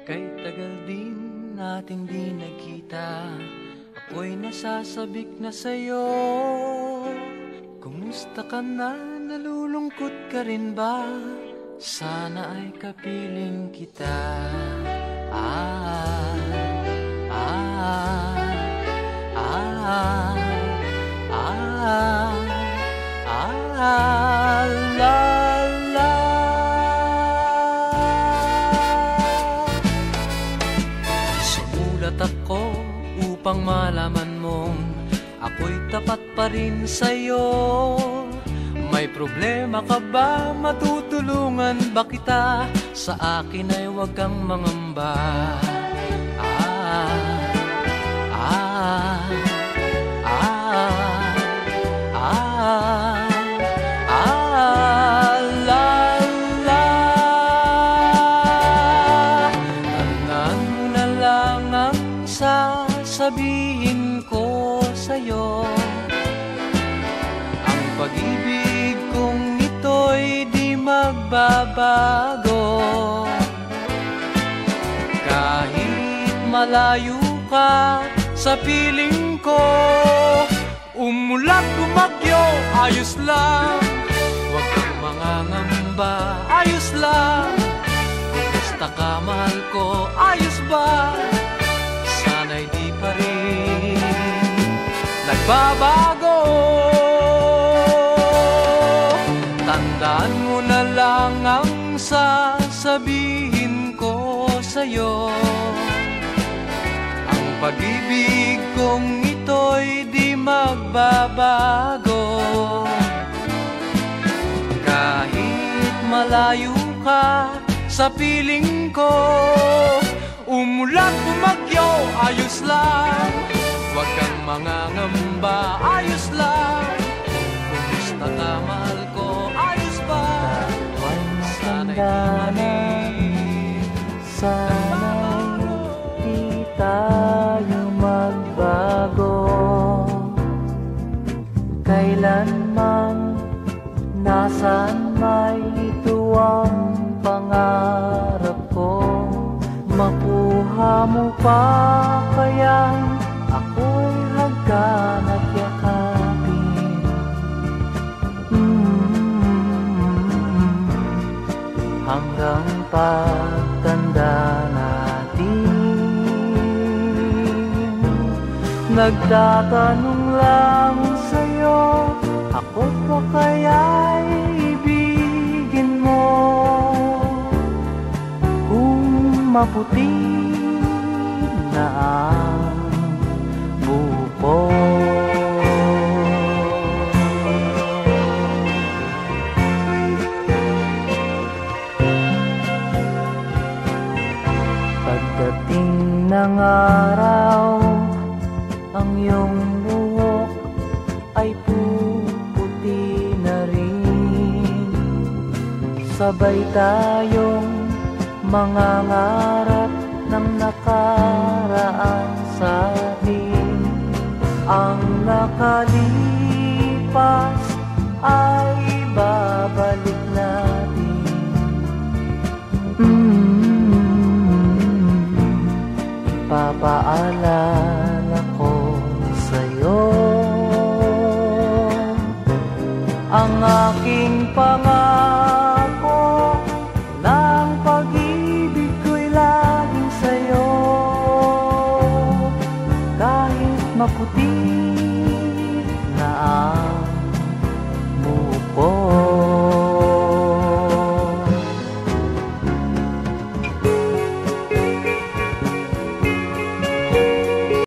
Kay tagal din natin di nagkita, ako'y nasasabik na sa'yo. Kumusta ka na? Nalulungkot ka rin ba? Sana ay kapiling kita. Ah, ah, ah, ah, ah, la, la. Sumulat ako upang malaman mong ako'y tapat pa rin sa'yo. May problema ka ba? Matutulungan ba kita? Sa akin ay huwag kang mangamba. Ah, ah, ah, ah, ah, la, la. Tandaan mo na lang ang sasabihin ko sa'yo. Ang pag-ibig kong ito'y di magbabago. Kahit malayo ka sa piling ko, umulan bumagyo, ayos lang. Huwag kang mangangamba, ayos lang. Kumusta ka, mahal ko, ayos ba? Sana'y di pa rin nagbabago. Tandaan mo na lang ang sasabihin ko sa'yo. Ang pag-ibig kong ito'y di magbabago. Kahit malayo ka sa piling ko, umulan bumagyo, ayos lang. Huwag kang mangangamba, ayos lang. Kumusta ka, mahal ko, ayos ba? Sana'y di tayo magbago. Kailanman, nasaan may ito ang pangarap ko. Makuha mo pa kaya ako'y hagkan at yakapin. Hanggang pagtanda natin, nagtatanong lang sa'yo, ako pa kaya'y ibigin mo? Kung maputi na ang buko. Pagdating ng araw, ang iyong buhok ay puputi na rin. Sabay tayong mangangarap ng nakaraan sa atin. Ang nakalipas ay babalik natin. Papaalala ko sa'yo ang aking pangako, ng pag-ibig ko'y laging sa'yo. Kahit maputi